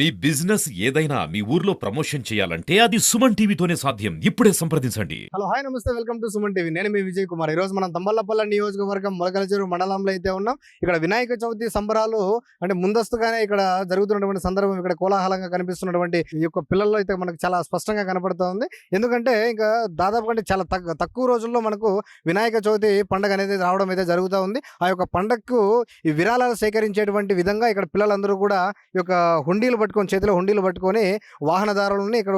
మీ business ఏదైనా మీ ఊర్లో promotion చేయాలంటే అది సుమన్ టీవీతోనే సాధ్యం. ఇప్పుడే సంప్రదించండి. హలో హాయ్ నమస్తే వెల్కమ్ టు సుమన్ టీవీ. నేను మీ విజయ్ కుమార్. ఈ రోజు మనం తంబల్లపల్లి నియోజకవర్గం మొలకలచెరువు మండలంలో అయితే ఉన్నాం. ఇక్కడ వినాయక చవితి సంబరాలు అంటే ముందస్తుగానే ఇక్కడ జరుగుతున్నటువంటి సందర్భం ఇక్కడ కోలాహలంగా కనిపిస్తున్నటువంటి ఈ యొక్క పిల్లల్లో అయితే మనకు చాలా స్పష్టంగా కనపడుతోంది. ఎందుకంటే ఇంకా దాదాపు అంటే చాలా తక్కువ రోజుల్లో మనకు వినాయక చవితి పండుగ అనేది రావడం అయితే జరుగుతూ ఉంది. ఆ యొక్క పండగకు ఈ విరాళాలు సేకరించేటువంటి విధంగా ఇక్కడ పిల్లలందరూ కూడా ఈ యొక్క హుండీలు పట్టుకొని చేతిలో హుండీలు పట్టుకొని వాహనదారులని ఇక్కడ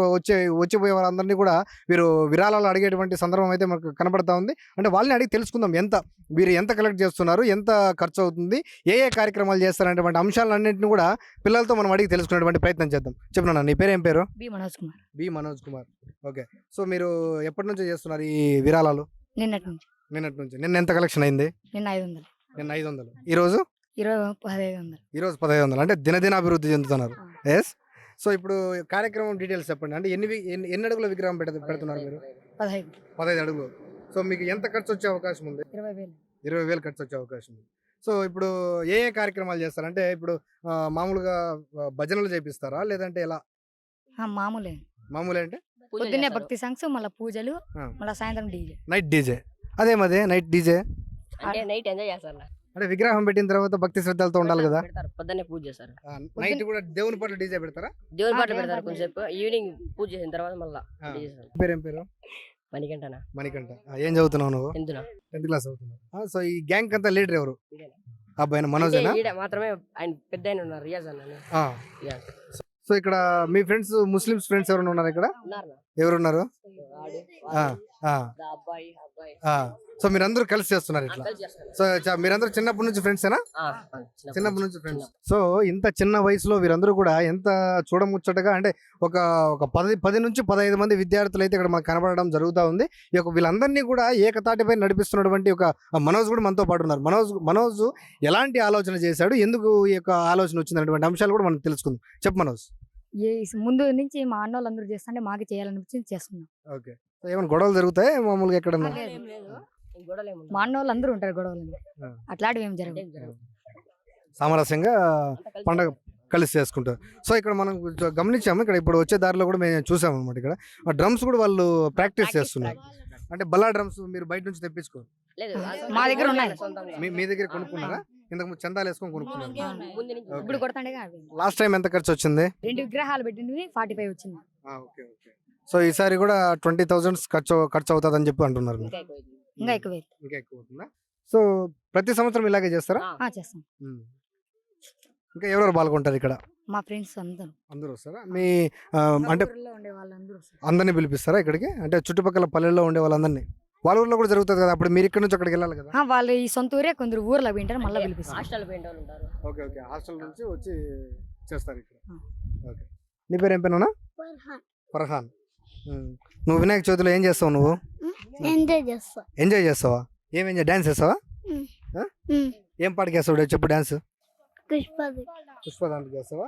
వచ్చిపోయే వారందరినీ కూడా వీరు విరాళాలు అడిగేటువంటి సందర్భం అయితే మనకు కనబడతా ఉంది. అంటే వాళ్ళని అడిగి తెలుసుకుందాం వీరు ఎంత కలెక్ట్ చేస్తున్నారు, ఎంత ఖర్చు అవుతుంది, ఏ కార్యక్రమాలు చేస్తారనేటువంటి అంశాలన్నింటినీ కూడా పిల్లలతో మనం అడిగి తెలుసుకునేటువంటి ప్రయత్నం చేద్దాం. చెప్పినా నీ పేరు ఏం పేరు? B Manoj Kumar. Okay, so మీరు ఎప్పటి నుంచి చేస్తున్నారు ఈ విరాళాలు? నిన్నటి నుంచి. నిన్న ఎంత కలెక్షన్ అయింది? నిన్న 500. ఈరోజు 1500. అంటే దినదినాభివృద్ధి చెందుతున్నారు. ఎస్. సో ఇప్పుడు కార్యక్రమం డీటెయిల్స్ చెప్పండి. అంటే ఎన్ని అడుగుల విగ్రహం పెడుతున్నారు మీరు? 15 అడుగులు. సో మీకు ఎంత ఖర్చు వచ్చే అవకాశం ఉంది? 20,000 ఖర్చు వచ్చే అవకాశం ఉంది. సో ఇప్పుడు ఏ కార్యక్రమాలు చేస్తారు? అంటే ఇప్పుడు మామూలుగా భజనలు చేపిస్తారా లేదంటే ఎలా? మామూలే అంటే పొద్దున్నే భక్తి సాంగ్స్, మళ్ళీ పూజలు, మళ్ళీ సాయంత్రం డీజే. Night DJ. అదేమదే నైట్ డీజే అంటే నైట్ ఎంజాయ్ చేస్తారు. అంటే విగ్రహం పెట్టిన తర్వాత భక్తి శ్రద్ధలతో ఉండాలి కదా. పొద్దున్నే పూజ చేస్తారు. నైట్ కూడా దేవుని పాటలు డీజే పెడతారా? దేవుని పాటలు పెడతారు కొంచెంసేపు. ఈవినింగ్ పూజ చేసిన తర్వాత మళ్ళీ పేరేం పేరు? మణికంఠ. ఏం చదువుతున్నావు నువ్వు? 10th క్లాస్ చదువుతున్నావు. సో ఈ గ్యాంగ్ అంతా లీడర్ ఎవరు? అబ్బాయి మనోజేనా? మాత్రమే ఆయన పెద్ద ఆయన ఉన్నారు, రియాజ్ అన్న. సో ఇక్కడ మీ ఫ్రెండ్స్ ముస్లిమ్స్ ఫ్రెండ్స్ ఎవరైనా ఉన్నారు ఇక్కడ? ఎవరున్నారు? సో మీరందరూ కలిసి చేస్తున్నారు ఇట్లా? సో మీరందరూ చిన్నప్పటి నుంచి ఫ్రెండ్సేనా? చిన్నప్పటి నుంచి ఫ్రెండ్స్. సో ఇంత చిన్న వయసులో వీరందరూ కూడా ఎంత చూడముచ్చటగా అంటే ఒక 10 నుంచి 15 మంది విద్యార్థులు అయితే ఇక్కడ మనకు కనబడడం జరుగుతూ ఉంది. ఈ యొక్క వీళ్ళందరినీ కూడా ఏకతాటిపై నడిపిస్తున్నటువంటి ఒక మనోజ్ కూడా మనతో పాటు ఉన్నారు. మనోజ్ ఎలాంటి ఆలోచన చేశాడు, ఎందుకు ఈ యొక్క ఆలోచన వచ్చింది అనేటువంటి అంశాలు కూడా మనం తెలుసుకుందాం. చెప్పు మనోజ్. ముందు నుంచి మా అన్న వాళ్ళందరూ చేస్తుంటే మాకు చేయాలనిపించింది చేస్తున్నాం. ఓకే, ఏమైనా గొడవలు జరుగుతాయి మామూలుగా ఎక్కడ? మా అన్న వాళ్ళు అందరూ ఉంటారు, గొడవలు అట్లాంటివి ఏం జరగదు. సామరస్యంగా పండగ కలిసి చేసుకుంటారు. సో ఇక్కడ మనం గమనించాము, ఇక్కడ ఇప్పుడు వచ్చే దారిలో కూడా మేము చూసాము అనమాట. ఇక్కడ డ్రమ్స్ కూడా వాళ్ళు ప్రాక్టీస్ చేస్తున్నారు. అంటే బల్లా డ్రమ్స్ మీరు బయట నుంచి తెప్పించుకోరు? మా దగ్గర ఉన్నాయి. మీ దగ్గర కొనుక్కున్నారా? ఇంతకు చందాలు వేసుకొని కొనుక్కున్నారు. ఇప్పుడు కొడతాండే. లాస్ట్ టైం ఎంత ఖర్చు వచ్చింది? 2 విగ్రహాలు పెట్టినవి 45 వచ్చింది. సో ఈసారి కూడా 20,000 ఖర్చు అవుతుంది అని చెప్పి అంటున్నారు. ఇంకా ఎక్కువ అవుతుందా? సో ప్రతి సంవత్సరం ఇలాగే చేస్తారా? చేస్తాం. ఇంకా ఎవరెవరు పాల్గొంటారు ఇక్కడ? మా ఫ్రెండ్స్ అందరూ వస్తారా? మీ అంటే అందరినీ పిలిపిస్తారా ఇక్కడికి? అంటే చుట్టుపక్కల పల్లెల్లో ఉండే వాళ్ళందరినీ? వాళ్ళ ఊర్లో కూడా జరుగుతుంది కదా, అప్పుడు మీరు ఇక్కడ నుంచి అక్కడికి వెళ్ళాలి కదా? వాళ్ళు ఈ సొంత ఊరే, కొందరు ఊర్లో వింటారు, మళ్ళీ పిలిపిస్తారు. ఓకే, హాస్టల్ నుంచి వచ్చి చేస్తారు ఇక్కడ. ఓకే, నీ పేరు ఏం పేరునా? ఫర్హాన్. నువ్వు వినాయక చవితిలో ఏం చేస్తావు? నువ్వు ఎంజాయ్ చేస్తావా? ఏం ఎంజాయ్? డాన్స్ చేస్తావా? ఏం పాటకి వేస్తావు చెప్పు? డాన్స్ పుష్ప దాంట్లో చేస్తావా?